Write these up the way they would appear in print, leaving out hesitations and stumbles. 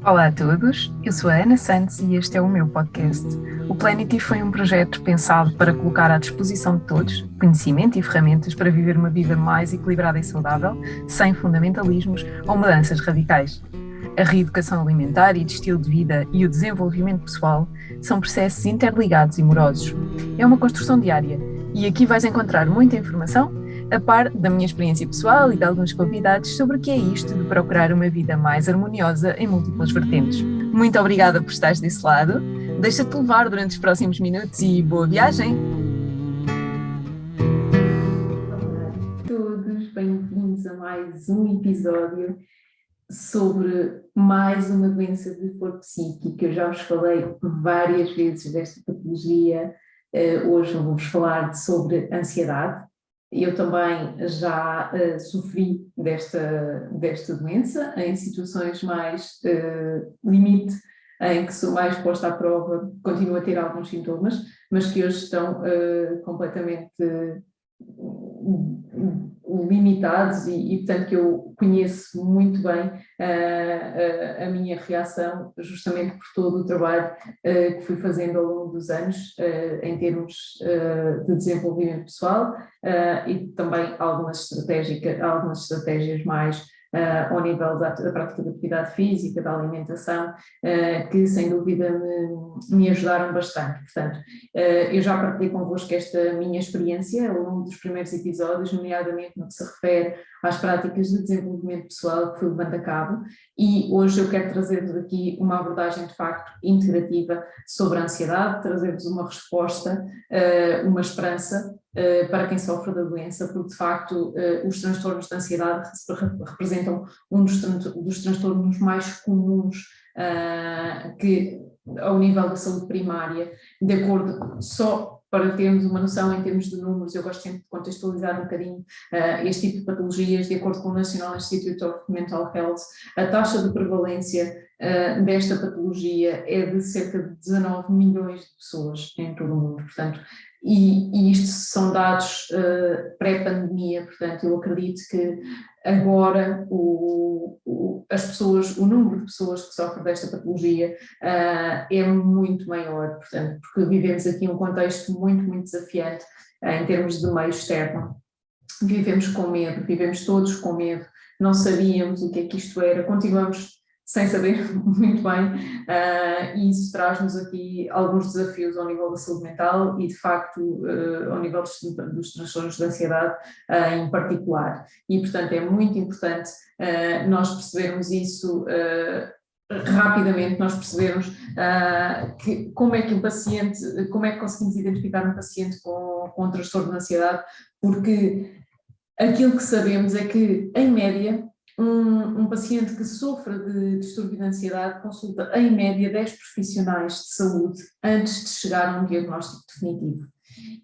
Olá a todos, eu sou a Ana Santos e este é o meu podcast. O Planety foi um projeto pensado para colocar à disposição de todos conhecimento e ferramentas para viver uma vida mais equilibrada e saudável, sem fundamentalismos ou mudanças radicais. A reeducação alimentar e de estilo de vida e o desenvolvimento pessoal são processos interligados e morosos. É uma construção diária e aqui vais encontrar muita informação a par da minha experiência pessoal e de alguns convidados sobre o que é isto de procurar uma vida mais harmoniosa em múltiplas vertentes. Muito obrigada por estares desse lado. Deixa-te levar durante os próximos minutos e boa viagem! Olá a todos, bem-vindos a mais um episódio sobre mais uma doença de cor psíquica. Eu já vos falei várias vezes desta patologia. Hoje vou-vos falar sobre ansiedade. Eu também já sofri desta doença em situações mais limite, em que sou mais posta à prova, continuo a ter alguns sintomas, mas que hoje estão completamente limitados portanto, que eu conheço muito bem a minha reação, justamente por todo o trabalho que fui fazendo ao longo dos anos, em termos de desenvolvimento pessoal e também algumas estratégias mais ao nível da prática da atividade física, da alimentação, que sem dúvida me ajudaram bastante. Portanto, eu já partilhei convosco esta minha experiência ao longo dos primeiros episódios, nomeadamente no que se refere às práticas de desenvolvimento pessoal que fui levando a cabo, e hoje eu quero trazer-vos aqui uma abordagem de facto integrativa sobre a ansiedade, trazer-vos uma resposta, uma esperança para quem sofre da doença, porque de facto os transtornos de ansiedade representam um dos transtornos mais comuns que ao nível da saúde primária, de acordo, só para termos uma noção em termos de números, eu gosto sempre de contextualizar um bocadinho este tipo de patologias, de acordo com o National Institute of Mental Health, a taxa de prevalência desta patologia é de cerca de 19 milhões de pessoas em todo o mundo, portanto, e isto são dados pré-pandemia, portanto, eu acredito que agora as pessoas, o número de pessoas que sofrem desta patologia é muito maior, portanto, porque vivemos aqui um contexto muito, muito desafiante em termos de meio externo. Vivemos com medo, vivemos todos com medo, não sabíamos o que é que isto era, continuamos sem saber muito bem, e isso traz-nos aqui alguns desafios ao nível da saúde mental e, de facto, ao nível dos transtornos de ansiedade em particular. E, portanto, é muito importante nós percebermos isso rapidamente, nós percebermos como é que um paciente, como é que conseguimos identificar um paciente com transtorno de ansiedade, porque aquilo que sabemos é que, em média, um paciente que sofre de distúrbio de ansiedade consulta, em média, 10 profissionais de saúde antes de chegar a um diagnóstico definitivo.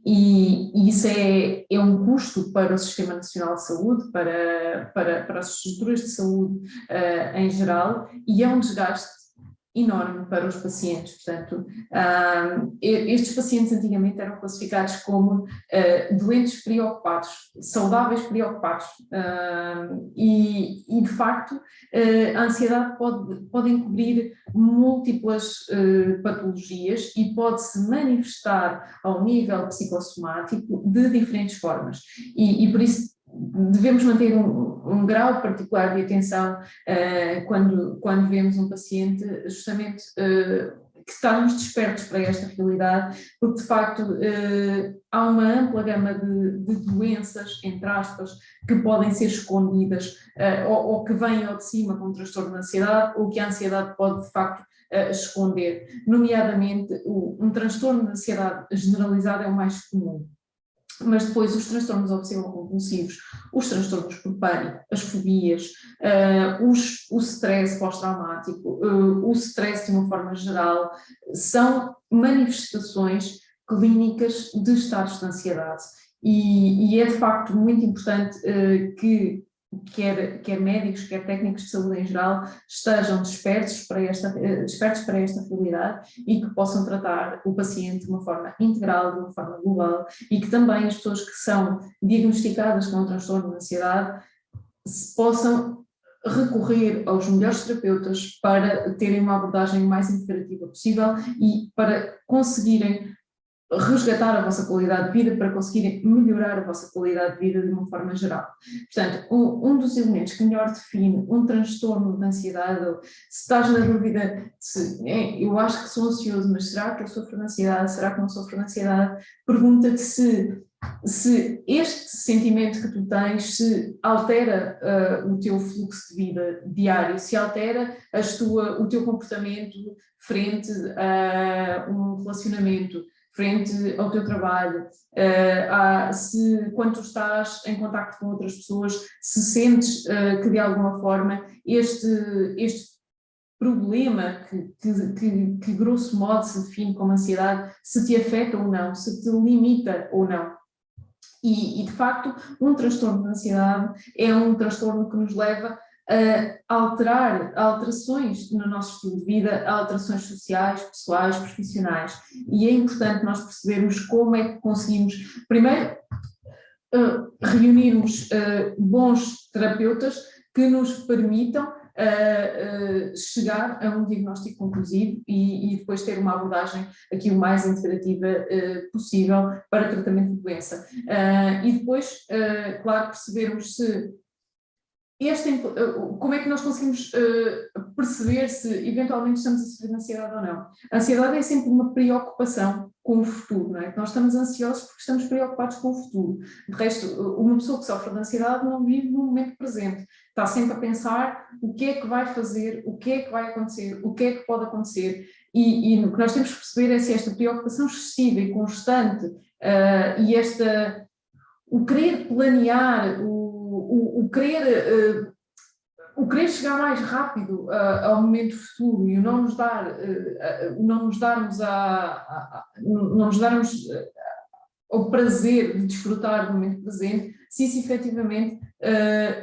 E isso é um custo para o Sistema Nacional de Saúde, para as estruturas de saúde em geral, e é um desgaste enorme para os pacientes. Portanto, estes pacientes antigamente eram classificados como doentes preocupados, saudáveis preocupados, e de facto a ansiedade pode encobrir múltiplas patologias e pode-se manifestar ao nível psicossomático de diferentes formas, e por isso devemos manter um grau particular de atenção quando vemos um paciente justamente que estamos despertos para esta realidade, porque de facto há uma ampla gama de doenças, entre aspas, que podem ser escondidas ou que vêm ao de cima com um transtorno de ansiedade, ou que a ansiedade pode de facto esconder, nomeadamente um transtorno de ansiedade generalizado é o mais comum. Mas depois os transtornos obsessivo-compulsivos, os transtornos por pânico, as fobias, o stress pós-traumático, o stress de uma forma geral, são manifestações clínicas de estados de ansiedade. E é de facto muito importante que quer médicos, quer técnicos de saúde em geral, estejam despertos para esta realidade e que possam tratar o paciente de uma forma integral, de uma forma global, e que também as pessoas que são diagnosticadas com um transtorno de ansiedade possam recorrer aos melhores terapeutas para terem uma abordagem mais integrativa possível e para conseguirem resgatar a vossa qualidade de vida, para conseguirem melhorar a vossa qualidade de vida de uma forma geral. Portanto, um dos elementos que melhor define um transtorno de ansiedade, se estás na dúvida, eu acho que sou ansioso, mas será que eu sofro de ansiedade, será que não sofro de ansiedade? Pergunta-te se este sentimento que tu tens se altera o teu fluxo de vida diário, se altera o teu comportamento frente a um relacionamento, frente ao teu trabalho, se quando tu estás em contacto com outras pessoas, se sentes que de alguma forma este problema que grosso modo se define como ansiedade, se te afeta ou não, se te limita ou não. E de facto, um transtorno de ansiedade é um transtorno que nos leva a alterações no nosso estilo de vida, a alterações sociais, pessoais, profissionais. E é importante nós percebermos como é que conseguimos, primeiro, reunirmos bons terapeutas que nos permitam chegar a um diagnóstico conclusivo e depois ter uma abordagem aqui o mais integrativa possível para tratamento de doença. E depois, claro, percebermos como é que nós conseguimos perceber se eventualmente estamos a sofrer de ansiedade ou não. A ansiedade é sempre uma preocupação com o futuro, não é? Nós estamos ansiosos porque estamos preocupados com o futuro. De resto, uma pessoa que sofre de ansiedade não vive no momento presente. Está sempre a pensar o que é que vai fazer, o que é que vai acontecer, o que é que pode acontecer. E o que nós temos que perceber é se esta preocupação excessiva e constante o querer planear, o querer chegar mais rápido ao momento futuro e o não nos darmos o prazer de desfrutar do momento presente, se isso efetivamente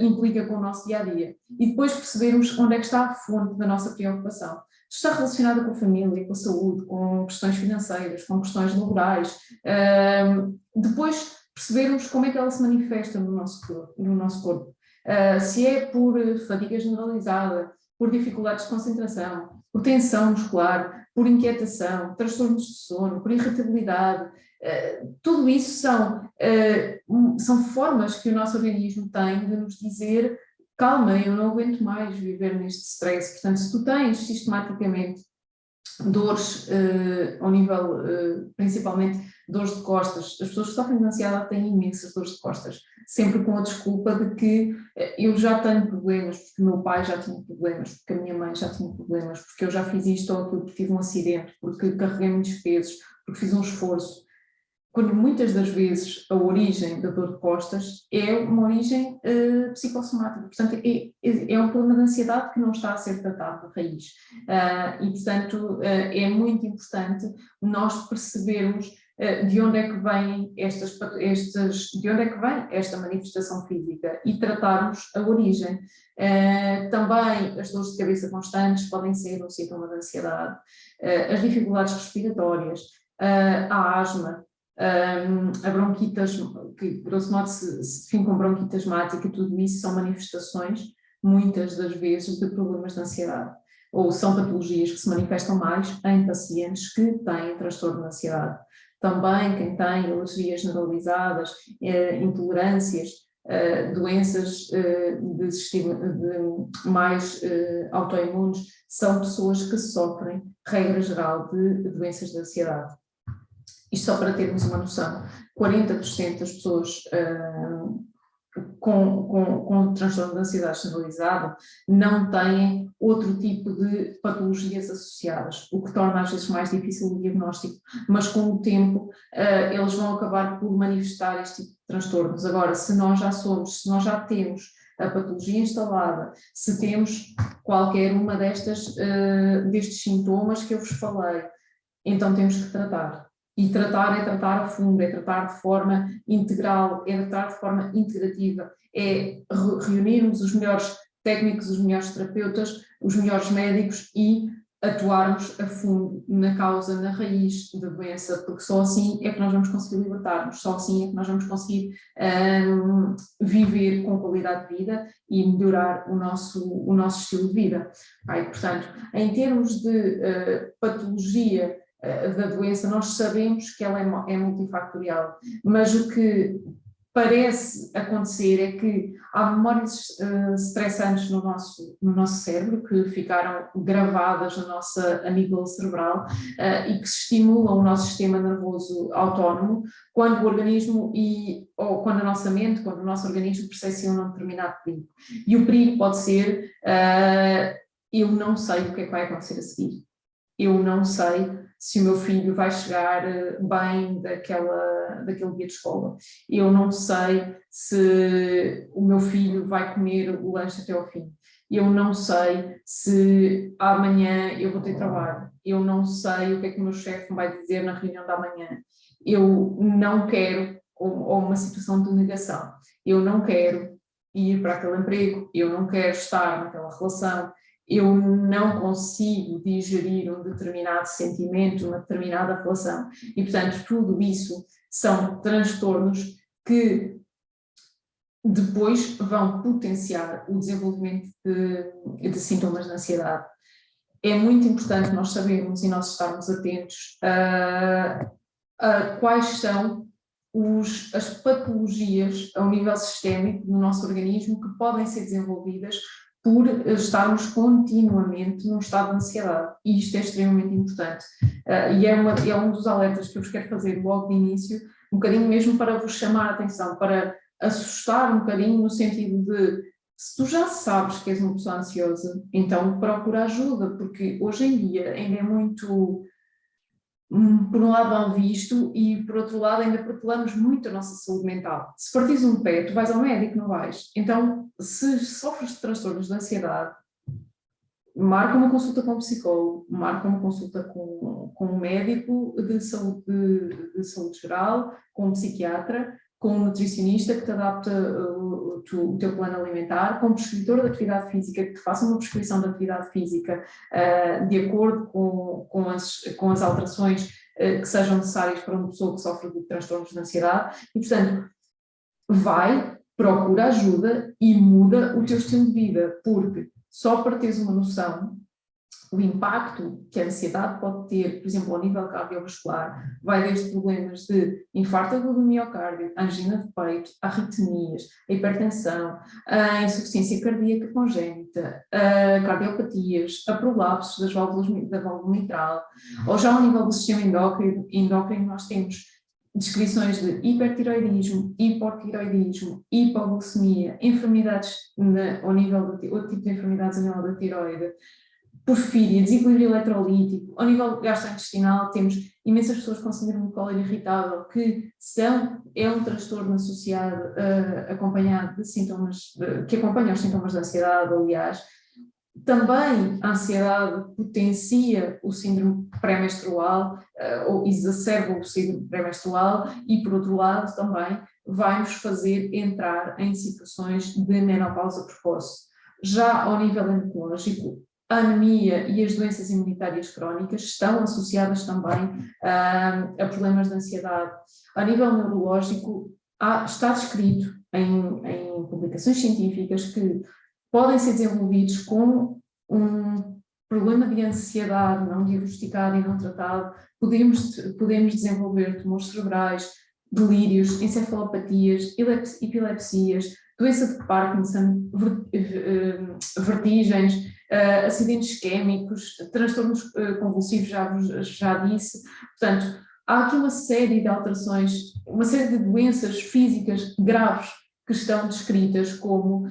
implica com o nosso dia-a-dia. E depois percebermos onde é que está a fonte da nossa preocupação. Está relacionada com a família, com a saúde, com questões financeiras, com questões laborais. Depois percebermos como é que ela se manifesta no nosso corpo. Se é por fadiga generalizada, por dificuldades de concentração, por tensão muscular, por inquietação, transtornos de sono, por irritabilidade, tudo isso são formas que o nosso organismo tem de nos dizer: calma, eu não aguento mais viver neste stress. Portanto, se tu tens sistematicamente dores ao nível, principalmente dores de costas, as pessoas que sofrem de ansiedade têm imensas dores de costas, sempre com a desculpa de que eu já tenho problemas, porque o meu pai já tinha problemas, porque a minha mãe já tinha problemas, porque eu já fiz isto ou aquilo, porque tive um acidente, porque carreguei muitos pesos, porque fiz um esforço. Quando muitas das vezes a origem da dor de costas é uma origem psicossomática, portanto é um problema de ansiedade que não está a ser tratado de raiz. E portanto é muito importante nós percebermos de onde é que vem de onde é que vem esta manifestação física e tratarmos a origem. Também as dores de cabeça constantes podem ser um sintoma de ansiedade, as dificuldades respiratórias, a asma, a bronquitas, que grosso modo se define como bronquite asmática, tudo isso são manifestações, muitas das vezes, de problemas de ansiedade, ou são patologias que se manifestam mais em pacientes que têm transtorno de ansiedade. Também quem tem alergias generalizadas, intolerâncias, doenças mais autoimunes, são pessoas que sofrem, regra geral, de doenças de ansiedade. Isto só para termos uma noção, 40% das pessoas com transtorno de ansiedade generalizado não têm outro tipo de patologias associadas, o que torna às vezes mais difícil o diagnóstico, mas com o tempo eles vão acabar por manifestar este tipo de transtornos. Agora, se nós já temos a patologia instalada, se temos qualquer uma destes sintomas que eu vos falei, então temos que tratar. E tratar é tratar a fundo, é tratar de forma integral, é tratar de forma integrativa, é reunirmos os melhores técnicos, os melhores terapeutas, os melhores médicos e atuarmos a fundo na causa, na raiz da doença, porque só assim é que nós vamos conseguir libertar-nos, só assim é que nós vamos conseguir viver com qualidade de vida e melhorar o nosso estilo de vida. Okay? Portanto, em termos de patologia da doença, nós sabemos que ela é multifactorial, mas o que parece acontecer é que há memórias estressantes no nosso cérebro que ficaram gravadas na nossa amígdala cerebral e que estimulam o nosso sistema nervoso autónomo quando o organismo ou quando a nossa mente, quando o nosso organismo percepciona um determinado perigo. E o perigo pode ser eu não sei o que é que vai acontecer a seguir. Eu não sei se o meu filho vai chegar bem daquele dia de escola. Eu não sei se o meu filho vai comer o lanche até ao fim. Eu não sei se amanhã eu vou ter trabalho. Eu não sei o que é que o meu chefe me vai dizer na reunião da manhã. Eu não quero, ou uma situação de negação, eu não quero ir para aquele emprego, eu não quero estar naquela relação, eu não consigo digerir um determinado sentimento, uma determinada relação. E, portanto, tudo isso são transtornos que depois vão potenciar o desenvolvimento de sintomas de ansiedade. É muito importante nós sabermos e nós estarmos atentos a quais são as patologias ao nível sistémico do nosso organismo que podem ser desenvolvidas por estarmos continuamente num estado de ansiedade, e isto é extremamente importante. E é um dos alertas que eu vos quero fazer logo de início, um bocadinho mesmo para vos chamar a atenção, para assustar um bocadinho no sentido de, se tu já sabes que és uma pessoa ansiosa, então procura ajuda, porque hoje em dia ainda é muito, por um lado, mal visto, e por outro lado ainda protelamos muito a nossa saúde mental. Se partires um pé, tu vais ao médico, não vais? Então, se sofres de transtornos de ansiedade, marca uma consulta com um psicólogo, marca uma consulta com um médico de saúde geral, com um psiquiatra, com um nutricionista que te adapta o teu plano alimentar, com um prescritor de atividade física que te faça uma prescrição de atividade física de acordo com as alterações que sejam necessárias para uma pessoa que sofre de transtornos de ansiedade. E, portanto, procura ajuda e muda o teu estilo de vida, porque só para teres uma noção, o impacto que a ansiedade pode ter, por exemplo, ao nível cardiovascular, vai desde problemas de infarto agudo do miocárdio, angina de peito, arritmias, a hipertensão, a insuficiência cardíaca congénita, a cardiopatias, a prolapsos da válvula mitral, ou já ao nível do sistema endócrino nós temos descrições de hipertiroidismo, hipotiroidismo, hipoglicemia, enfermidades outro tipo de enfermidades a nível da tiroide, porfíria, desequilíbrio eletrolítico. Ao nível gastrointestinal temos imensas pessoas com síndrome de cólera irritável que é um transtorno associado, acompanhado de sintomas, que acompanha os sintomas de ansiedade, aliás. Também a ansiedade potencia o síndrome pré-menstrual, ou exacerba o síndrome pré-menstrual, e por outro lado também vai nos fazer entrar em situações de menopausa precoce. Já ao nível oncológico, a anemia e as doenças imunitárias crónicas estão associadas também a problemas de ansiedade. A nível neurológico, está descrito em publicações científicas que podem ser desenvolvidos com um problema de ansiedade não diagnosticado e não tratado. Podemos desenvolver tumores cerebrais, delírios, encefalopatias, epilepsias, doença de Parkinson, vertigens, acidentes isquémicos, transtornos convulsivos, já disse. Portanto, há aqui uma série de alterações, uma série de doenças físicas graves que estão descritas como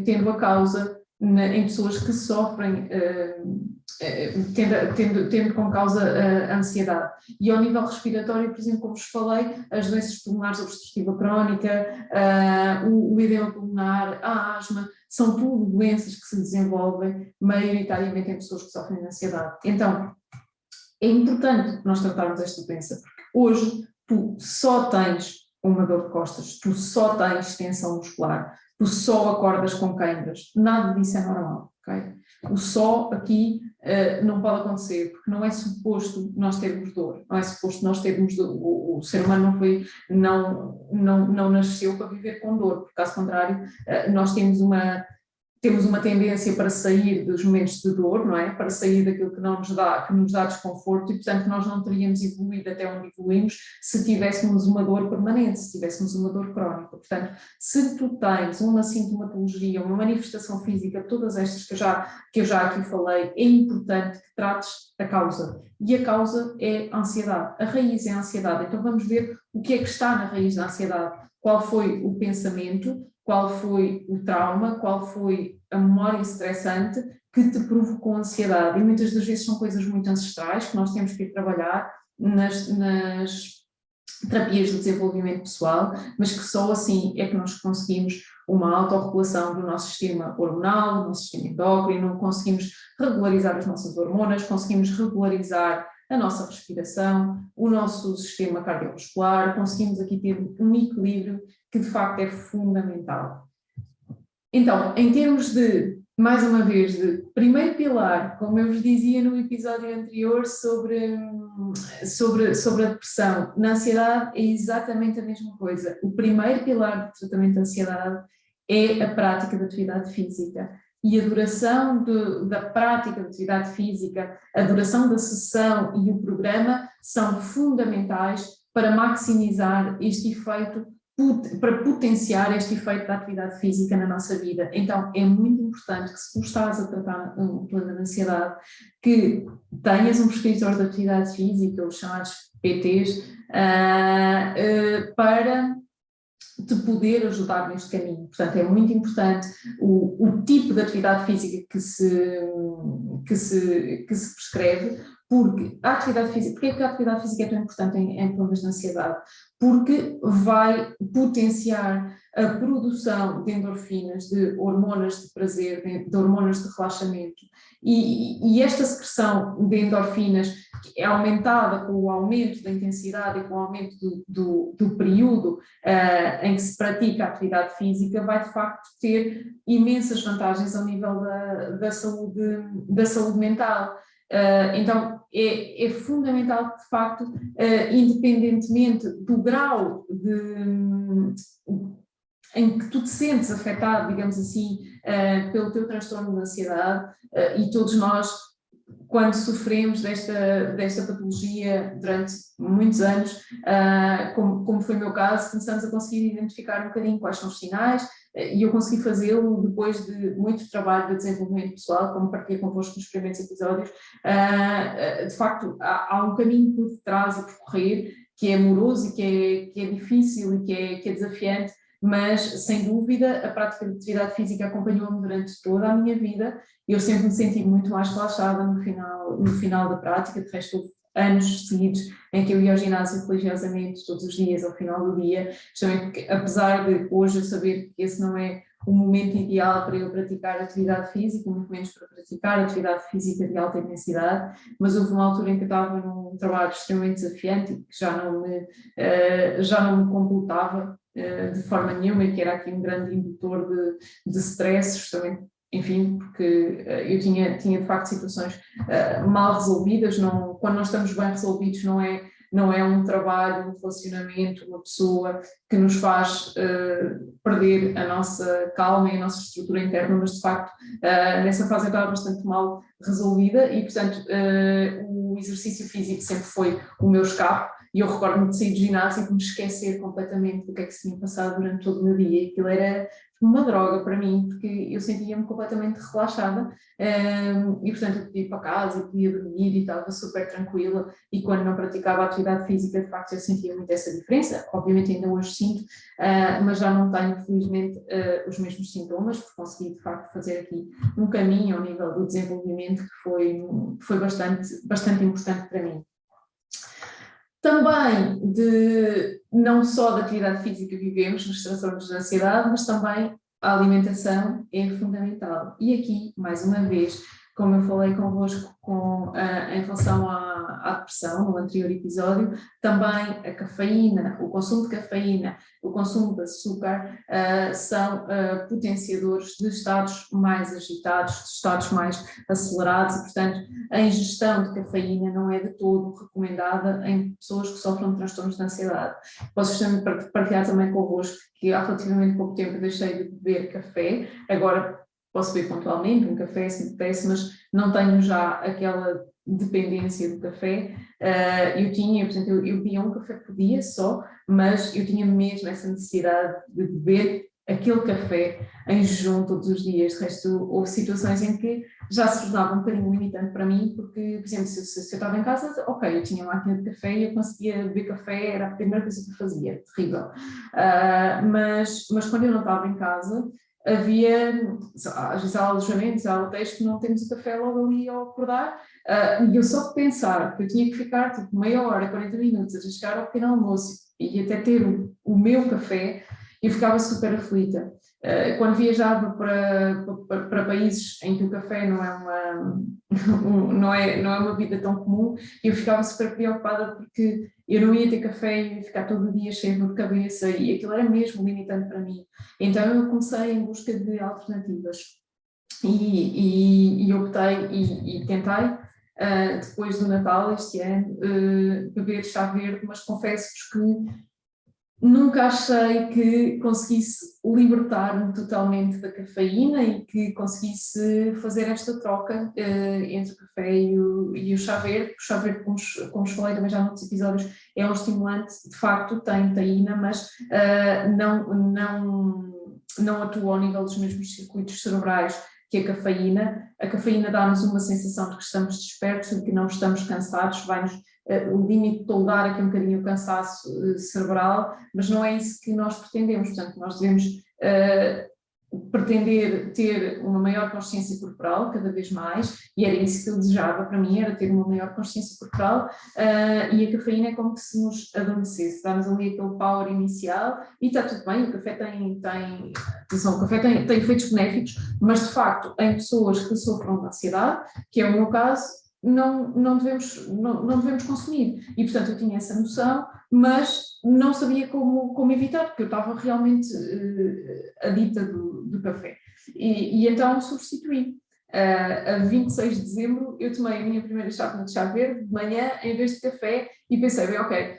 tendo a causa em pessoas que sofrem, tendo como causa a ansiedade. E ao nível respiratório, por exemplo, como vos falei, as doenças pulmonares obstrutiva crónica, o edema pulmonar, a asma, são tudo doenças que se desenvolvem maioritariamente em pessoas que sofrem de ansiedade. Então, é importante nós tratarmos esta doença, porque hoje tu só tens uma dor de costas, tu só tens tensão muscular, tu só acordas com câimbras, nada disso é normal, ok? O só aqui não pode acontecer, porque não é suposto nós termos dor, não é suposto nós termos dor. O ser humano não nasceu para viver com dor, porque caso contrário, nós temos uma tendência para sair dos momentos de dor, não é? Para sair daquilo que nos dá desconforto, e portanto nós não teríamos evoluído até onde evoluímos se tivéssemos uma dor permanente, se tivéssemos uma dor crónica. Portanto, se tu tens uma sintomatologia, uma manifestação física, todas estas que eu já aqui falei, é importante que trates a causa. E a causa é a ansiedade. A raiz é a ansiedade. Então vamos ver o que é que está na raiz da ansiedade. Qual foi o pensamento, qual foi o trauma, qual foi a memória estressante que te provocou ansiedade. E muitas das vezes são coisas muito ancestrais que nós temos que ir trabalhar nas terapias de desenvolvimento pessoal, mas que só assim é que nós conseguimos uma autorregulação do nosso sistema hormonal, do nosso sistema endócrino, conseguimos regularizar as nossas hormonas, conseguimos regularizar a nossa respiração, o nosso sistema cardiovascular, conseguimos aqui ter um equilíbrio que de facto é fundamental. Então, em termos de, mais uma vez, de primeiro pilar, como eu vos dizia no episódio anterior sobre a depressão, na ansiedade é exatamente a mesma coisa. O primeiro pilar do tratamento da ansiedade é a prática da atividade física. E a duração da prática de atividade física, a duração da sessão e o programa são fundamentais para maximizar este efeito, para potenciar este efeito da atividade física na nossa vida. Então é muito importante que, se tu estás a tratar um problema de ansiedade, que tenhas um prescritor de atividade física, os chamados PTs, para te poder ajudar neste caminho. Portanto, é muito importante o tipo de atividade física que se prescreve, porque a atividade física, porque é que a atividade física é tão importante em problemas de ansiedade? Porque vai potenciar a produção de endorfinas, de hormonas de prazer, de hormonas de relaxamento, e esta secreção de endorfinas é aumentada com o aumento da intensidade e com o aumento do período em que se pratica a atividade física, vai de facto ter imensas vantagens ao nível da saúde mental. Então é fundamental que, de facto, independentemente do grau em que tu te sentes afetado, digamos assim, pelo teu transtorno de ansiedade, e todos nós, quando sofremos desta patologia durante muitos anos, como foi o meu caso, começamos a conseguir identificar um bocadinho quais são os sinais, e eu consegui fazê-lo depois de muito trabalho de desenvolvimento pessoal, como partilhei convosco nos primeiros episódios. De facto, há um caminho por detrás a percorrer, que é amoroso e que é difícil e que é desafiante, mas sem dúvida a prática de atividade física acompanhou-me durante toda a minha vida. Eu sempre me senti muito mais relaxada no final da prática. De resto, houve anos seguidos em que eu ia ao ginásio religiosamente todos os dias, ao final do dia, justamente porque, apesar de hoje eu saber que esse não é o momento ideal para eu praticar atividade física, muito menos para praticar atividade física de alta intensidade, mas houve uma altura em que eu estava num trabalho extremamente desafiante e que já não me completava de forma nenhuma, e que era aqui um grande indutor de stress, justamente, enfim, porque eu tinha de facto situações mal resolvidas. Quando nós estamos bem resolvidos, não é um trabalho, um relacionamento, uma pessoa que nos faz perder a nossa calma e a nossa estrutura interna, mas de facto nessa fase eu estava bastante mal resolvida e, portanto, o exercício físico sempre foi o meu escape. E eu recordo-me de sair do ginásio e de me esquecer completamente do que é que se tinha passado durante todo o meu dia. Aquilo era uma droga para mim, porque eu sentia-me completamente relaxada, e portanto eu podia ir para casa, podia dormir e estava super tranquila, e quando não praticava atividade física, de facto eu sentia muito essa diferença. Obviamente ainda hoje sinto, mas já não tenho, felizmente, os mesmos sintomas, porque consegui de facto fazer aqui um caminho ao nível do desenvolvimento que foi bastante importante para mim. Também não só da atividade física que vivemos nos transtornos de ansiedade, mas também a alimentação é fundamental. E aqui, mais uma vez, como eu falei convosco em relação à depressão, no anterior episódio, também a cafeína, o consumo de cafeína, o consumo de açúcar são potenciadores de estados mais agitados, de estados mais acelerados e, portanto, a ingestão de cafeína não é de todo recomendada em pessoas que sofrem de transtornos de ansiedade. Posso partilhar também convosco que há relativamente pouco tempo deixei de beber café, agora posso beber pontualmente um café se me apetece, mas não tenho já aquela dependência do café. Portanto, eu bebia um café por dia só, mas eu tinha mesmo essa necessidade de beber aquele café em jejum todos os dias. De resto, houve situações em que já se tornava um bocadinho limitante para mim, porque, por exemplo, se eu estava em casa, ok, eu tinha uma máquina de café e eu conseguia beber café, era a primeira coisa que eu fazia, terrível. Mas quando eu não estava em casa, havia, às vezes há alojamentos, há hotéis que não temos o café logo ali ao acordar, e eu só de pensar que eu tinha que ficar tipo meia hora, 40 minutos a chegar ao pequeno almoço e até ter o meu café, eu ficava super aflita. Quando viajava para países em que o café não é uma vida tão comum, eu ficava super preocupada porque eu não ia ter café e ia ficar todo o dia cheio de dor de cabeça e aquilo era mesmo limitante para mim. Então eu comecei em busca de alternativas e optei e tentei, depois do Natal este ano, beber chá verde, mas confesso-vos que nunca achei que conseguisse libertar-me totalmente da cafeína e que conseguisse fazer esta troca entre o café e o chá verde. O chá verde, como vos falei também já noutros episódios, é um estimulante, de facto tem taína, mas não atua ao nível dos mesmos circuitos cerebrais que a cafeína. A cafeína dá-nos uma sensação de que estamos despertos, de que não estamos cansados, vai-nos o limite de toldar aqui um bocadinho o cansaço cerebral, mas não é isso que nós pretendemos. Portanto, nós devemos pretender ter uma maior consciência corporal cada vez mais, e era isso que eu desejava para mim, era ter uma maior consciência corporal, e a cafeína é como que se nos adormecesse, dá-nos ali aquele power inicial, e está tudo bem, o café tem efeitos benéficos, mas de facto em pessoas que sofram de ansiedade, que é o meu caso, não devemos consumir. E, portanto, eu tinha essa noção, mas não sabia como evitar, porque eu estava realmente adicta do café. E então substituí. A 26 de dezembro, eu tomei a minha primeira chápena de chá verde de manhã em vez de café e pensei, bem, ok,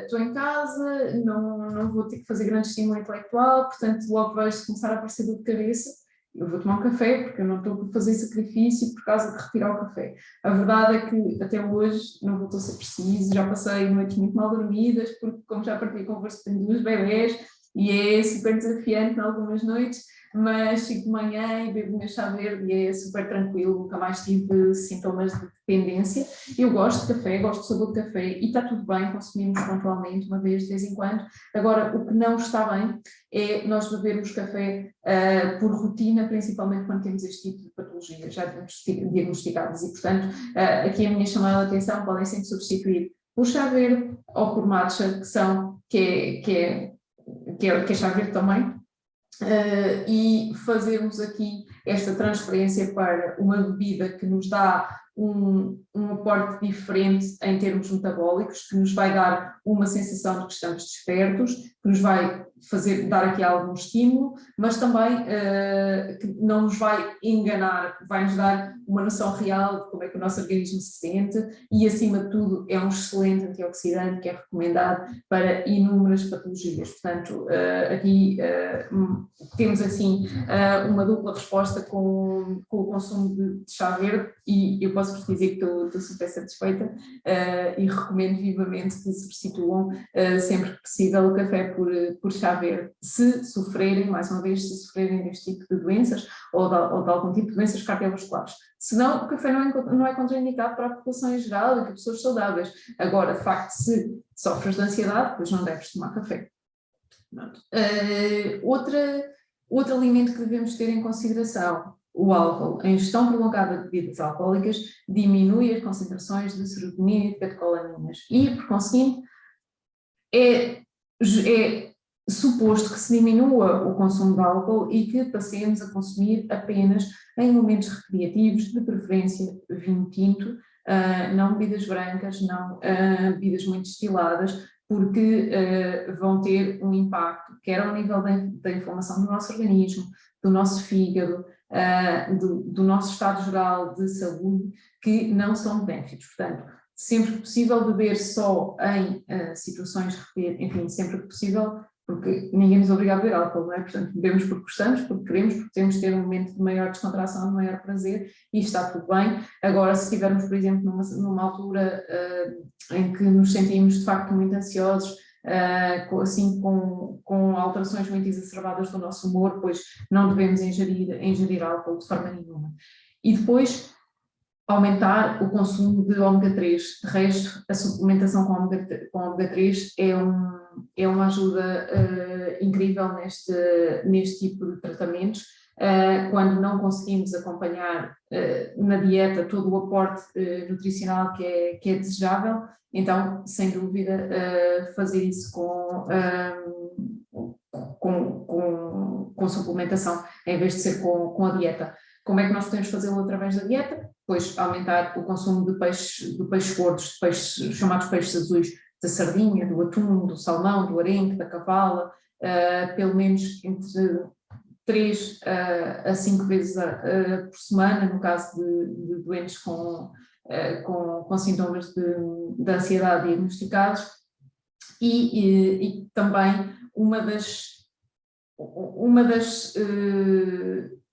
estou em casa, não vou ter que fazer grande estímulo intelectual, portanto, logo vais começar a aparecer dor de cabeça. Eu vou tomar um café porque eu não estou a fazer sacrifício por causa de retirar o café. A verdade é que até hoje não voltou a ser preciso, já passei noites muito mal dormidas, porque como já partilhei convosco, tenho 2 bebés e é super desafiante em algumas noites, mas fico de manhã e bebo o meu chá verde e é super tranquilo, nunca mais tive sintomas de dependência. Eu gosto de café, gosto do sabor de café e está tudo bem consumirmos pontualmente, uma vez de vez em quando. Agora, o que não está bem é nós bebermos café por rotina, principalmente quando temos este tipo de patologia já diagnosticadas e, portanto, aqui a minha chamada de atenção podem sempre substituir por chá verde ou por matcha, que é chá verde também, e fazermos aqui esta transferência para uma bebida que nos dá um aporte diferente em termos metabólicos, que nos vai dar uma sensação de que estamos despertos, que nos vai dar aqui algum estímulo, mas também que não nos vai enganar, vai nos dar uma noção real de como é que o nosso organismo se sente e, acima de tudo, é um excelente antioxidante que é recomendado para inúmeras patologias. Portanto, aqui temos assim uma dupla resposta com o consumo de chá verde e eu posso vos dizer que estou super satisfeita e recomendo vivamente que substituam sempre que possível o café por chá verde, se sofrerem, mais uma vez, se sofrerem deste tipo de doenças ou de algum tipo de doenças cardiovasculares. Senão, o café não é contraindicado para a população em geral e para pessoas saudáveis. Agora, de facto, se sofres de ansiedade, pois não deves tomar café. Outro alimento que devemos ter em consideração, o álcool. A ingestão prolongada de bebidas alcoólicas diminui as concentrações de serotonina e de catecolaminas e, por conseguinte, é suposto que se diminua o consumo de álcool e que passemos a consumir apenas em momentos recreativos, de preferência vinho tinto, não bebidas brancas, não bebidas muito destiladas, porque vão ter um impacto, quer ao nível da inflamação do nosso organismo, do nosso fígado, do nosso estado geral de saúde, que não são benéficos. Portanto, sempre que possível beber só em situações, enfim, sempre que possível, porque ninguém nos obriga a beber álcool, não é? Portanto, bebemos porque gostamos, porque queremos, porque temos de ter um momento de maior descontração, de maior prazer, e está tudo bem. Agora, se estivermos, por exemplo, numa altura em que nos sentimos de facto muito ansiosos, assim com alterações muito exacerbadas do nosso humor, pois não devemos ingerir álcool de forma nenhuma. E depois, aumentar o consumo de ômega 3. De resto, a suplementação com ômega 3 é uma ajuda incrível neste tipo de tratamentos. Quando não conseguimos acompanhar na dieta todo o aporte nutricional que é desejável, então, sem dúvida, fazer isso com suplementação, em vez de ser com a dieta. Como é que nós podemos fazê-lo através da dieta? Pois aumentar o consumo de peixes gordos, chamados peixes azuis, da sardinha, do atum, do salmão, do arenque, da cavala, pelo menos entre 3 a 5 vezes por semana, no caso de doentes com sintomas de ansiedade diagnosticados, e também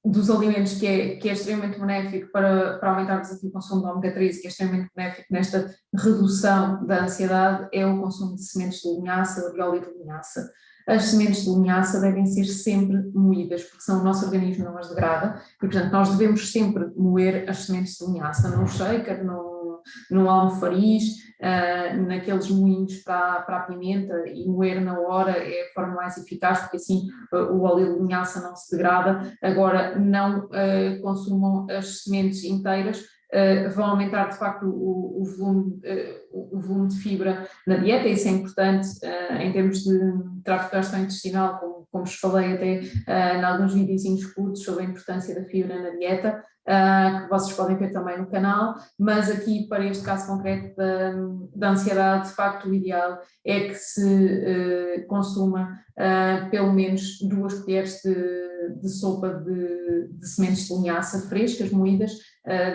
dos alimentos que é extremamente benéfico para aumentarmos aqui o consumo de ômega 3, que é extremamente benéfico nesta redução da ansiedade, é o consumo de sementes de linhaça, de óleo de linhaça. As sementes de linhaça devem ser sempre moídas, porque senão o nosso organismo não as degrada, e portanto nós devemos sempre moer as sementes de linhaça, num shaker, num almofariz, naqueles moinhos para a pimenta, e moer na hora é a forma mais eficaz, porque assim o óleo de linhaça não se degrada. Agora, não consumam as sementes inteiras, vão aumentar de facto o volume de fibra na dieta, isso é importante em termos de tráfego gastrointestinal, como vos falei até em alguns videozinhos curtos sobre a importância da fibra na dieta, que vocês podem ver também no canal, mas aqui para este caso concreto da ansiedade, de facto o ideal é que se consuma pelo menos 2 colheres de sopa de sementes de linhaça frescas, moídas,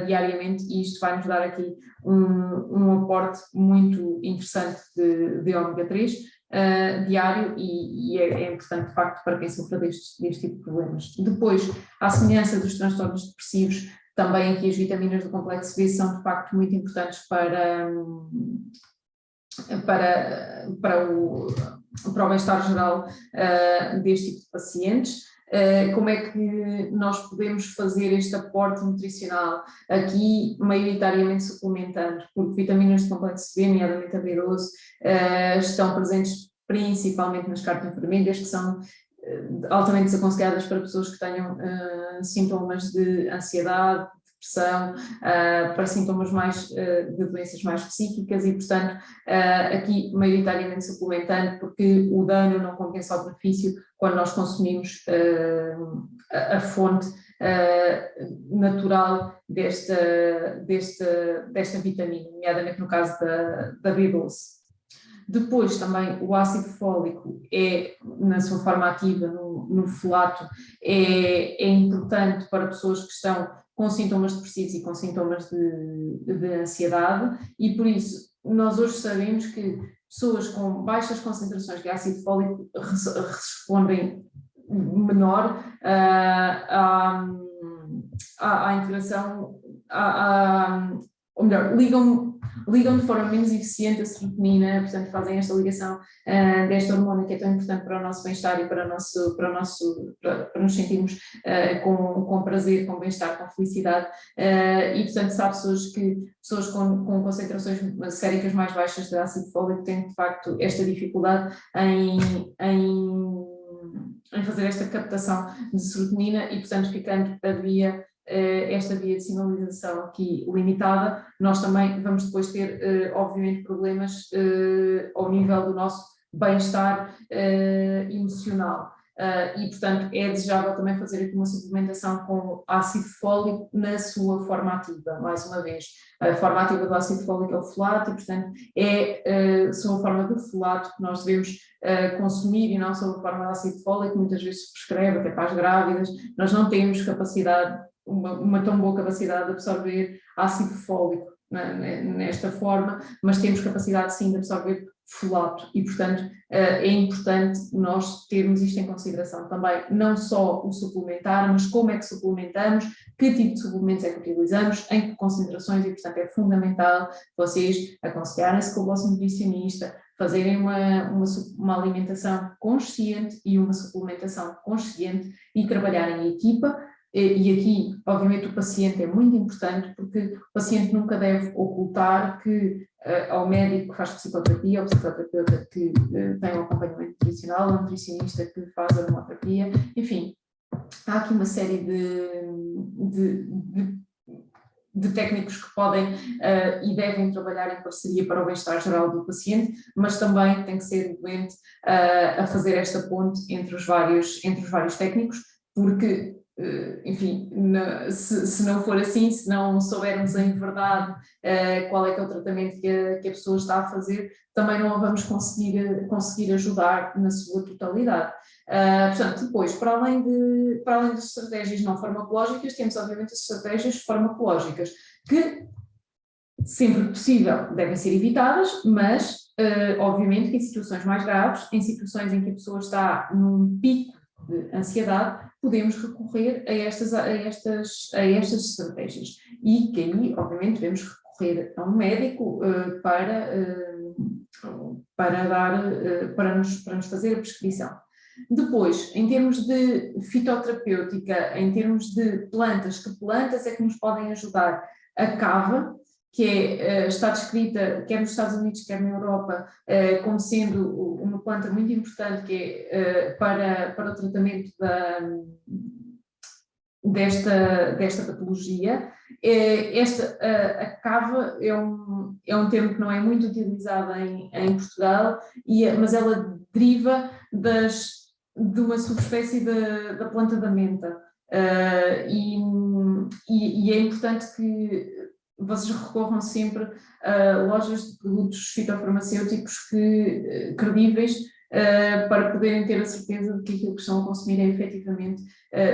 diariamente, e isto vai nos dar aqui um aporte muito interessante de ômega 3 diário, e é importante de facto para quem sofre deste tipo de problemas. Depois, à semelhança dos transtornos depressivos, também aqui as vitaminas do complexo B são de facto muito importantes para o bem-estar geral deste tipo de pacientes. Como é que nós podemos fazer este aporte nutricional? Aqui, maioritariamente suplementando, porque vitaminas de complexo B, nomeadamente a B12, estão presentes principalmente nas cartas vermelhas, que são altamente desaconselhadas para pessoas que tenham sintomas de ansiedade, depressão, para sintomas de doenças mais psíquicas, e portanto aqui maioritariamente suplementando, porque o dano não compensa o benefício quando nós consumimos a fonte natural desta vitamina, nomeadamente no caso da B12. Depois também o ácido fólico na sua forma ativa, no folato, é importante para pessoas que estão com sintomas depressivos e com sintomas de ansiedade, e por isso nós hoje sabemos que pessoas com baixas concentrações de ácido fólico respondem menor à integração, ou melhor, ligam de forma menos eficiente a serotonina, portanto fazem esta ligação desta hormona que é tão importante para o nosso bem-estar e para nos sentirmos com prazer, com bem-estar, com felicidade, e portanto se há pessoas com concentrações séricas mais baixas de ácido fólico têm de facto esta dificuldade em fazer esta captação de serotonina, e portanto ficando esta via de sinalização aqui limitada, nós também vamos depois ter, obviamente, problemas ao nível do nosso bem-estar emocional. E, portanto, é desejável também fazer aqui uma suplementação com ácido fólico na sua forma ativa, mais uma vez. A forma ativa do ácido fólico é o folato e, portanto, são a forma de folato que nós devemos consumir e não só a forma de ácido fólico, muitas vezes se prescreve até para as grávidas. Nós não temos capacidade, uma tão boa capacidade de absorver ácido fólico nesta forma, mas temos capacidade sim de absorver folato e, portanto, é importante nós termos isto em consideração também, não só o suplementar, mas como é que suplementamos, que tipo de suplementos é que utilizamos, em que concentrações, e, portanto, é fundamental vocês aconselharem-se com o vosso nutricionista, fazerem uma alimentação consciente e uma suplementação consciente e trabalharem em equipa. E aqui, obviamente, o paciente é muito importante, porque o paciente nunca deve ocultar que ao médico que faz psicoterapia, ao psicoterapeuta que tem um acompanhamento nutricional, ao nutricionista que faz a aromaterapia, enfim, há aqui uma série de técnicos que podem e devem trabalhar em parceria para o bem-estar geral do paciente, mas também tem que ser o doente a fazer esta ponte entre os vários técnicos, porque enfim, se não for assim, se não soubermos em verdade qual é que é o tratamento que a pessoa está a fazer, também não a vamos conseguir ajudar na sua totalidade. Portanto, depois, para além das estratégias não farmacológicas, temos obviamente as estratégias farmacológicas, que sempre que possível devem ser evitadas, mas obviamente que em situações mais graves, em situações em que a pessoa está num pico de ansiedade, podemos recorrer a estas estratégias e que aí, obviamente, devemos recorrer a um médico para nos fazer a prescrição. Depois, em termos de fitoterapêutica, em termos de plantas, que plantas é que nos podem ajudar? A cava, que está descrita quer nos Estados Unidos, quer na Europa, como sendo uma planta muito importante que é para o tratamento desta patologia. A cava é um termo que não é muito utilizado em Portugal, mas ela deriva de uma subespécie da planta da menta. E é importante que vocês recorram sempre a lojas de produtos fitofarmacêuticos credíveis para poderem ter a certeza de que aquilo que estão a consumir é efetivamente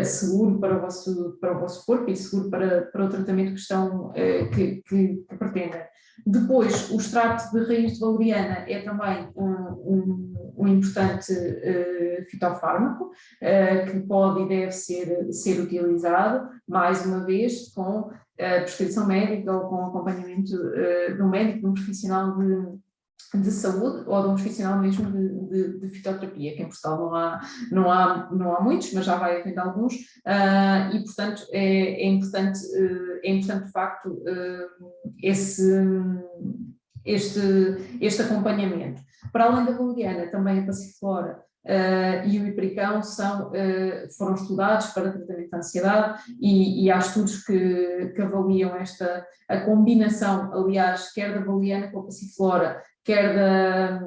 seguro para o vosso corpo e seguro para o tratamento que pretendem. Depois, o extrato de raiz de valeriana é também um importante fitofármaco que pode e deve ser utilizado, mais uma vez, com prescrição médica ou com acompanhamento de um médico, de um profissional de saúde ou de um profissional mesmo de fitoterapia, que em Portugal não há muitos, mas já vai havendo alguns, e portanto é importante de facto este acompanhamento. Para além da valeriana, também a passiflora e o ipericão foram estudados para tratamento da ansiedade e há estudos que avaliam a combinação, aliás, quer da valeriana com a passiflora, quer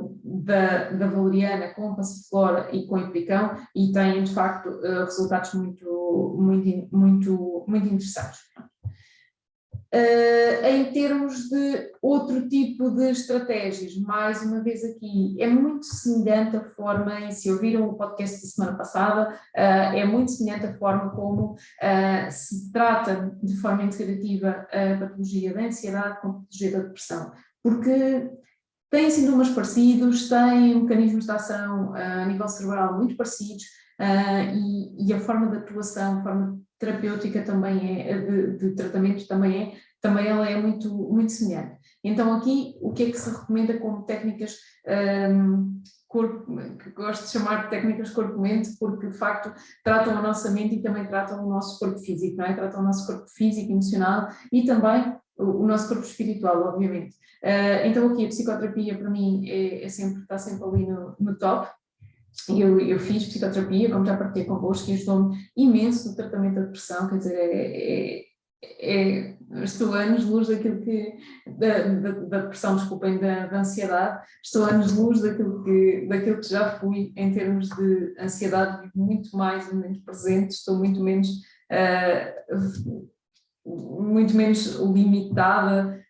da valeriana com passiflora e com ipericão, e têm de facto resultados muito interessantes. Em termos de outro tipo de estratégias, mais uma vez aqui, é muito semelhante a forma, e se ouviram o podcast da semana passada, é muito semelhante a forma como se trata de forma integrativa a patologia da ansiedade com a patologia da depressão, porque têm sintomas parecidos, têm mecanismos de ação a nível cerebral muito parecidos, e a forma de atuação, a forma terapêutica também de tratamento também ela é muito, muito semelhante. Então aqui, o que é que se recomenda como técnicas que gosto de chamar de técnicas corpo-mente, porque de facto tratam a nossa mente e também tratam o nosso corpo físico, não é? Tratam o nosso corpo físico, emocional e também o nosso corpo espiritual, obviamente. Então aqui a psicoterapia para mim está sempre ali no top. Eu fiz psicoterapia, como já partilhei convosco, e ajudou-me imenso no tratamento da depressão, quer dizer, é estou a anos-luz daquilo que, da depressão, desculpem, da ansiedade, estou a anos-luz daquilo que já fui em termos de ansiedade, vivo muito mais no momento presente, estou muito menos limitada,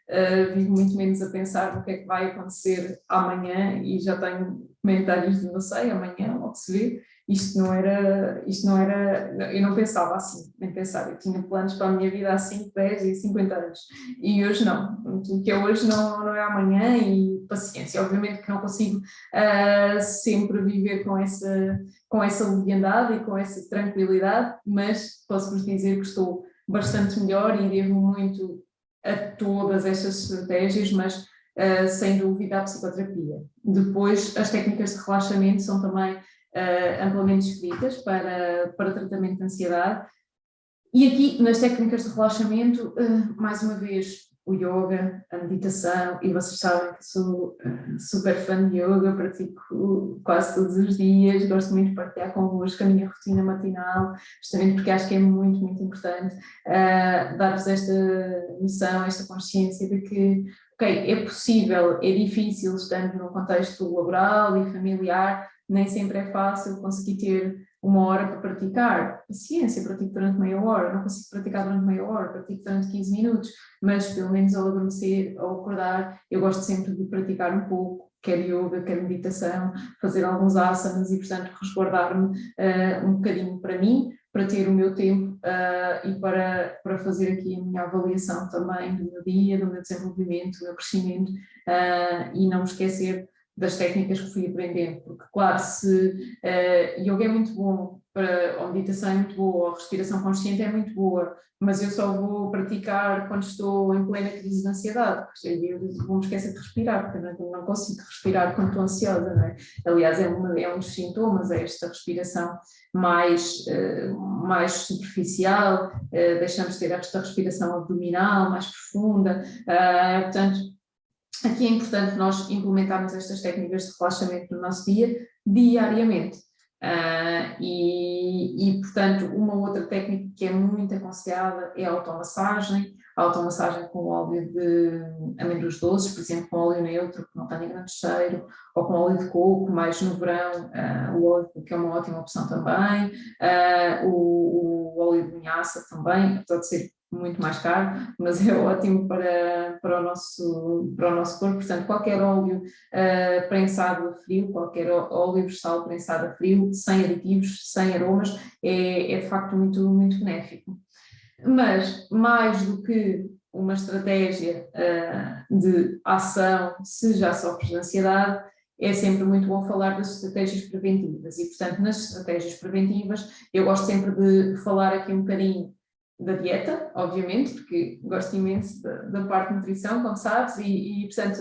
vivo muito menos a pensar no que é que vai acontecer amanhã e já tenho comentários de não sei, amanhã, logo se vê. Isto não era, eu não pensava assim, nem pensava, eu tinha planos para a minha vida há 5, 10 e 50 anos, e hoje não, o que é hoje não é amanhã, e paciência, obviamente que não consigo sempre viver com essa leviandade e com essa tranquilidade, mas posso-vos dizer que estou bastante melhor e devo muito a todas estas estratégias, mas sem dúvida a psicoterapia. Depois, as técnicas de relaxamento são também amplamente descritas para tratamento de ansiedade. E aqui, nas técnicas de relaxamento, mais uma vez, o yoga, a meditação, e vocês sabem que sou super fã de yoga, pratico quase todos os dias, gosto muito de partilhar convosco a minha rotina matinal, justamente porque acho que é muito, muito importante dar-vos esta noção, esta consciência de que, ok, é possível, é difícil, estando num contexto laboral e familiar, nem sempre é fácil conseguir ter 1 hora para praticar. Paciência, pratico durante meia hora, não consigo praticar durante meia hora, pratico durante 15 minutos, mas pelo menos ao adormecer, ao acordar, eu gosto sempre de praticar um pouco, quer yoga, quer meditação, fazer alguns asanas e, portanto, resguardar-me um bocadinho para mim, para ter o meu tempo e para fazer aqui a minha avaliação também do meu dia, do meu desenvolvimento, do meu crescimento e não me esquecer das técnicas que fui aprendendo, porque claro, se yoga é muito bom, ou meditação é muito boa, ou respiração consciente é muito boa, mas eu só vou praticar quando estou em plena crise de ansiedade, porque eu vou-me esquecer de respirar, porque eu não consigo respirar quando estou ansiosa, não é? Aliás, é um dos sintomas, é esta respiração mais superficial, deixamos de ter esta respiração abdominal mais profunda, portanto, aqui é importante nós implementarmos estas técnicas de relaxamento no nosso dia, diariamente. Portanto, uma outra técnica que é muito aconselhada é a automassagem com óleo de amêndoas doces, por exemplo, com óleo neutro, que não tenha grande cheiro, ou com óleo de coco, mais no verão, o óleo de coco é uma ótima opção também, o óleo de linhaça também, apesar de ser muito mais caro, mas é ótimo para o nosso corpo. Portanto, qualquer óleo prensado a frio, qualquer óleo vegetal prensado a frio, sem aditivos, sem aromas, é de facto muito, muito benéfico. Mas, mais do que uma estratégia de ação, se já sofres de ansiedade, é sempre muito bom falar das estratégias preventivas. E, portanto, nas estratégias preventivas, eu gosto sempre de falar aqui um bocadinho da dieta, obviamente, porque gosto imenso da parte de nutrição, como sabes, portanto,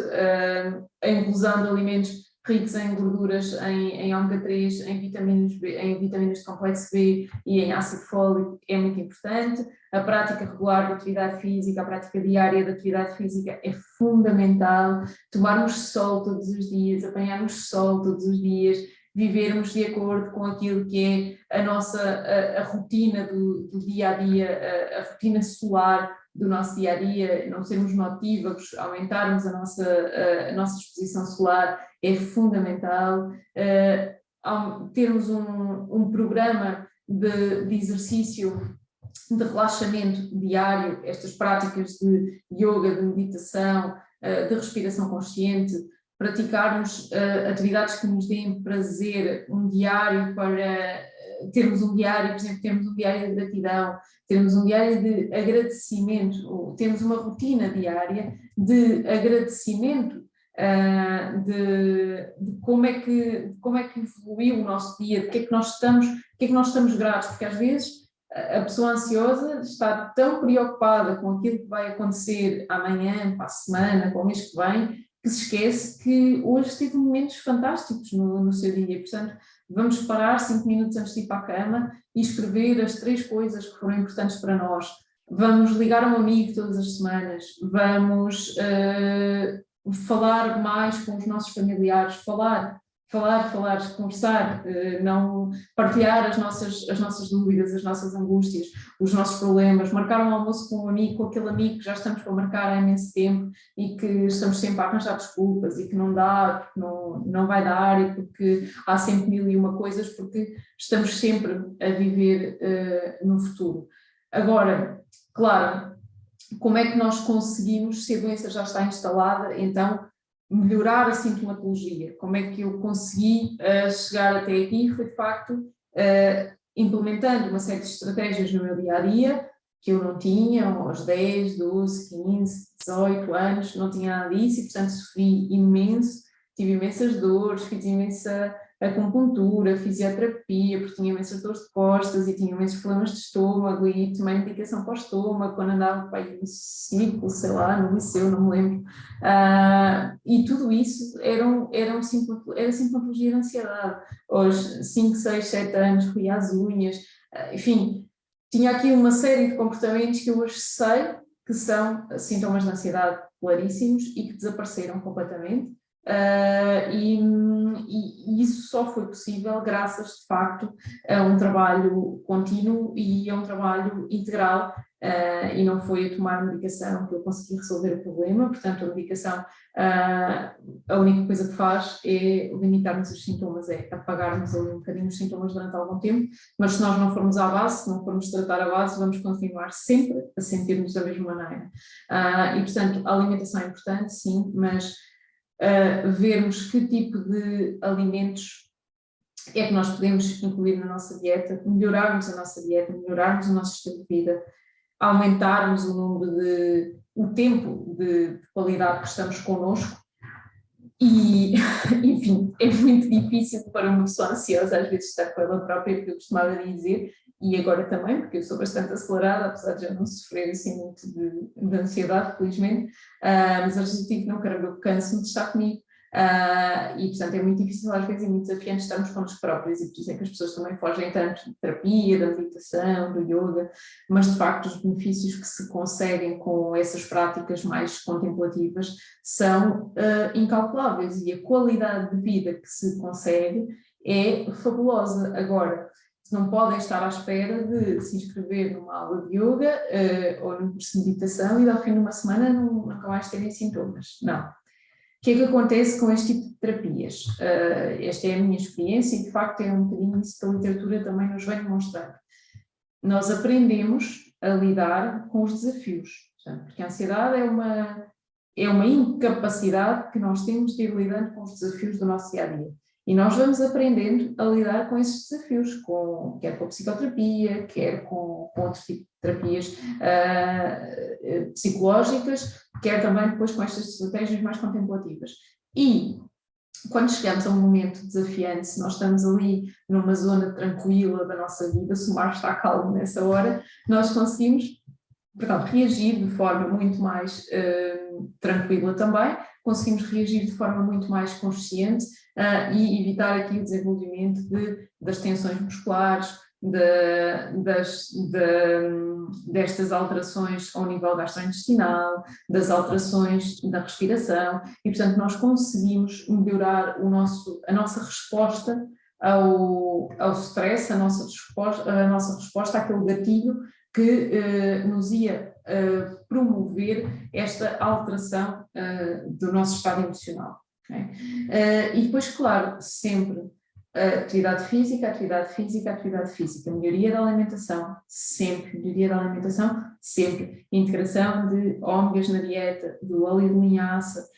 a inclusão de alimentos ricos em gorduras, em ômega 3, em vitaminas B, em vitaminas de complexo B e em ácido fólico é muito importante. A prática regular de atividade física, a prática diária de atividade física é fundamental. Tomarmos sol todos os dias, apanharmos sol todos os dias, vivermos de acordo com aquilo que é a rotina do dia-a-dia, a rotina solar do nosso dia-a-dia, não sermos noctívagos, aumentarmos a nossa exposição solar é fundamental, termos um programa de exercício, de relaxamento diário, estas práticas de yoga, de meditação, de respiração consciente, praticarmos atividades que nos deem prazer, um diário para termos um diário, por exemplo, temos um diário de gratidão, temos um diário de agradecimento, ou temos uma rotina diária de agradecimento de como é que evoluiu o nosso dia, de que é que nós estamos gratos, porque às vezes a pessoa ansiosa está tão preocupada com aquilo que vai acontecer amanhã, para a semana, para o mês que vem, que se esquece que hoje teve momentos fantásticos no seu dia. Portanto, vamos parar 5 minutos antes de ir para a cama e escrever as 3 coisas que foram importantes para nós. Vamos ligar a um amigo todas as semanas, vamos falar mais com os nossos familiares, falar falar, conversar, não partilhar as nossas dúvidas, as nossas angústias, os nossos problemas, marcar um almoço com um amigo, com aquele amigo que já estamos para marcar há imenso tempo e que estamos sempre a arranjar desculpas e que não dá, porque não vai dar e porque há sempre mil e uma coisas, porque estamos sempre a viver no futuro. Agora, claro, como é que nós conseguimos, se a doença já está instalada, então melhorar a sintomatologia? Como é que eu consegui chegar até aqui? Foi de facto implementando uma série de estratégias no meu dia-a-dia que eu não tinha aos 10, 12, 15, 18 anos, não tinha nada disso e portanto sofri imenso, tive imensas dores, fiz imensa acupuntura, fisioterapia, porque tinha imensas dores de costas e tinha imensos problemas de estômago e tomei medicação para o estômago quando andava para aí no ciclo, sei lá, no liceu, não me lembro. E tudo isso era sintomatologia de ansiedade. Aos 5, 6, 7 anos, roía as unhas, enfim, tinha aqui uma série de comportamentos que eu hoje sei que são sintomas de ansiedade claríssimos e que desapareceram completamente. E isso só foi possível graças, de facto, a um trabalho contínuo e a um trabalho integral, e não foi a tomar medicação que eu consegui resolver o problema. Portanto, a medicação, a única coisa que faz é limitar-nos os sintomas, é apagar-nos ali um bocadinho os sintomas durante algum tempo, mas se nós não formos à base, se não formos tratar a base, vamos continuar sempre a sentir-nos da mesma maneira. E, portanto, a alimentação é importante, sim, mas vermos que tipo de alimentos é que nós podemos incluir na nossa dieta, melhorarmos a nossa dieta, melhorarmos o nosso estilo de vida, aumentarmos o tempo de qualidade que estamos connosco e, enfim, é muito difícil para uma pessoa ansiosa às vezes estar com ela própria, porque eu costumava dizer, e agora também, porque eu sou bastante acelerada, apesar de já não sofrer assim muito de ansiedade, felizmente, mas às vezes digo, não, caramba, eu canso-me de estar comigo. E portanto é muito difícil às vezes e muito desafiante estarmos connosco próprios, e por isso é que as pessoas também fogem tanto de terapia, da meditação, do yoga, mas de facto os benefícios que se conseguem com essas práticas mais contemplativas são incalculáveis, e a qualidade de vida que se consegue é fabulosa. Agora, não podem estar à espera de se inscrever numa aula de yoga ou num curso de meditação e ao fim de uma semana nunca mais terem sintomas. Não. O que é que acontece com este tipo de terapias? Esta é a minha experiência e de facto é um bocadinho isso que a literatura também nos vem mostrando. Nós aprendemos a lidar com os desafios, portanto, porque a ansiedade é uma incapacidade que nós temos de ir lidando com os desafios do nosso dia-a-dia. E nós vamos aprendendo a lidar com esses desafios, quer com a psicoterapia, quer com outro tipo de terapias psicológicas, quer também depois com estas estratégias mais contemplativas. E quando chegamos a um momento desafiante, se nós estamos ali numa zona tranquila da nossa vida, se o mar está calmo nessa hora, nós conseguimos reagir de forma muito mais tranquila também, conseguimos reagir de forma muito mais consciente e evitar aqui o desenvolvimento das tensões musculares, destas alterações ao nível gastrointestinal, das alterações da respiração, e portanto nós conseguimos melhorar a nossa resposta ao stress, a nossa resposta àquele gatilho que nos ia promover esta alteração do nosso estado emocional. Okay? E depois, claro, sempre atividade física, melhoria da alimentação, sempre, integração de ômegas na dieta, do óleo de linhaça,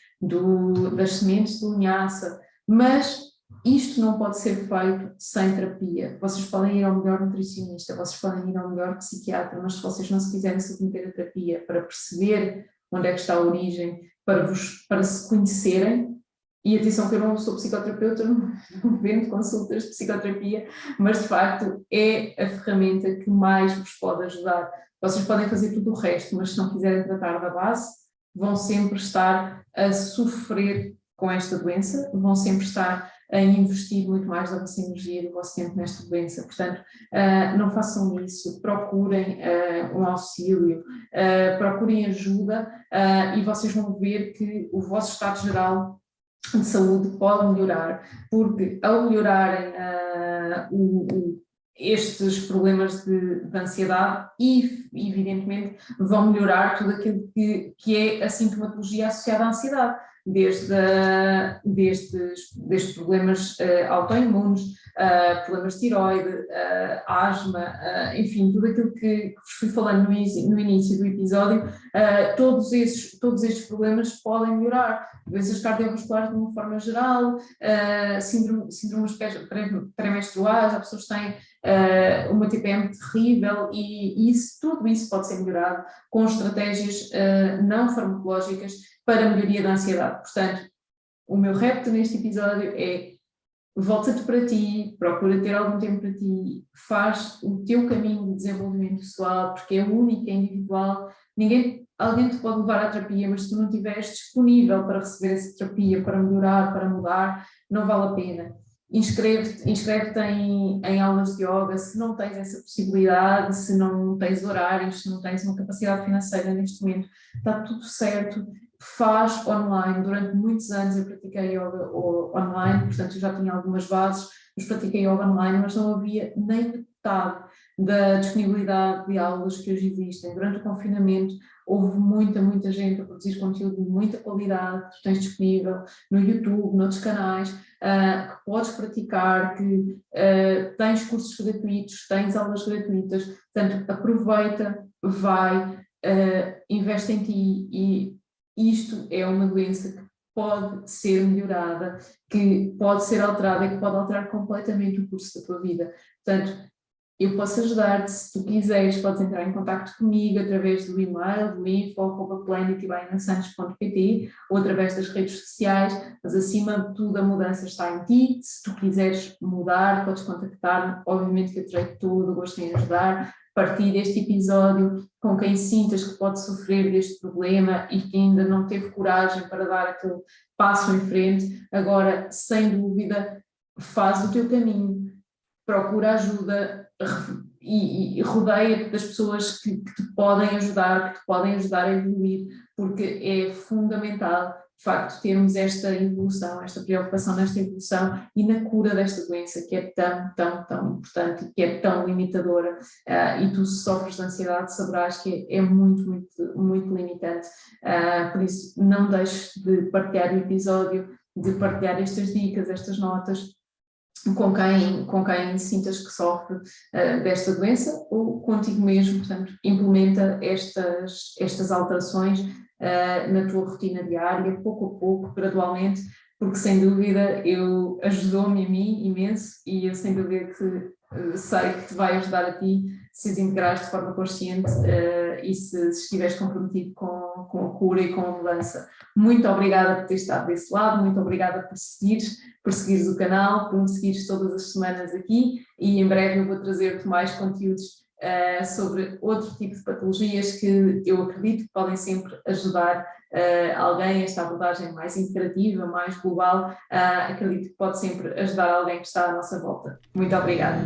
das sementes de linhaça, mas isto não pode ser feito sem terapia. Vocês podem ir ao melhor nutricionista, vocês podem ir ao melhor psiquiatra, mas se vocês não se quiserem submeter a terapia para perceber onde é que está a origem, para se conhecerem, e atenção que eu não sou psicoterapeuta, não vendo consultas de psicoterapia, mas de facto é a ferramenta que mais vos pode ajudar. Vocês podem fazer tudo o resto, mas se não quiserem tratar da base, vão sempre estar a sofrer com esta doença, vão sempre estar a investir muito mais da vossa energia e do vosso tempo nesta doença. Portanto, não façam isso, procurem um auxílio, procurem ajuda e vocês vão ver que o vosso estado geral de saúde pode melhorar, porque ao melhorarem estes problemas de ansiedade e, evidentemente, vão melhorar tudo aquilo que é a sintomatologia associada à ansiedade, desde problemas autoimunes, problemas de tiroide, asma, enfim, tudo aquilo que vos fui falando no início do episódio, todos estes problemas podem melhorar. Doenças cardiovasculares de uma forma geral, síndromes pré-menstruais, há pessoas que têm uma TPM terrível e tudo isso pode ser melhorado com estratégias não farmacológicas para a melhoria da ansiedade. Portanto, o meu repto neste episódio é: volta-te para ti, procura ter algum tempo para ti, faz o teu caminho de desenvolvimento pessoal, porque é único, é individual. Alguém te pode levar à terapia, mas se tu não estiveres disponível para receber essa terapia, para melhorar, para mudar, não vale a pena. Inscreve-te em aulas de yoga, se não tens essa possibilidade, se não tens horários, se não tens uma capacidade financeira neste momento, está tudo certo. Faz online. Durante muitos anos eu pratiquei yoga online, portanto eu já tinha algumas bases, mas pratiquei yoga online, mas não havia nem metade da disponibilidade de aulas que hoje existem. Durante o confinamento houve muita gente a produzir conteúdo de muita qualidade, que tu tens disponível no YouTube, noutros canais, que podes praticar, que tens cursos gratuitos, tens aulas gratuitas, portanto aproveita, vai, investe em ti. E isto é uma doença que pode ser melhorada, que pode ser alterada e que pode alterar completamente o curso da tua vida. Portanto, eu posso ajudar-te. Se tu quiseres, podes entrar em contacto comigo através do e-mail, do info@planetbyanasantos.pt ou através das redes sociais, mas acima de tudo a mudança está em ti. Se tu quiseres mudar, podes contactar-me, obviamente que eu terei todo o gosto em ajudar. Partilhe este episódio com quem sintas que pode sofrer deste problema e que ainda não teve coragem para dar aquele passo em frente. Agora, sem dúvida, faz o teu caminho, procura ajuda e rodeia-te das pessoas que te podem ajudar, a evoluir, porque é fundamental, de facto, termos esta evolução, esta preocupação nesta evolução e na cura desta doença que é tão importante e que é tão limitadora. E tu, se sofres de ansiedade, saberás que é muito limitante. Por isso, não deixes de partilhar o episódio, de partilhar estas dicas, estas notas, com quem sintas que sofre desta doença ou contigo mesmo. Portanto, implementa estas alterações na tua rotina diária, pouco a pouco, gradualmente, porque sem dúvida ajudou-me a mim imenso e eu sem dúvida que sei que te vai ajudar a ti se as integrares de forma consciente e se estiveres comprometido com a cura e com a mudança. Muito obrigada por ter estado desse lado, muito obrigada por seguires o canal, por me seguires todas as semanas aqui, e em breve eu vou trazer-te mais conteúdos sobre outro tipo de patologias que eu acredito que podem sempre ajudar alguém. Esta abordagem mais integrativa, mais global, acredito que pode sempre ajudar alguém que está à nossa volta. Muito obrigada.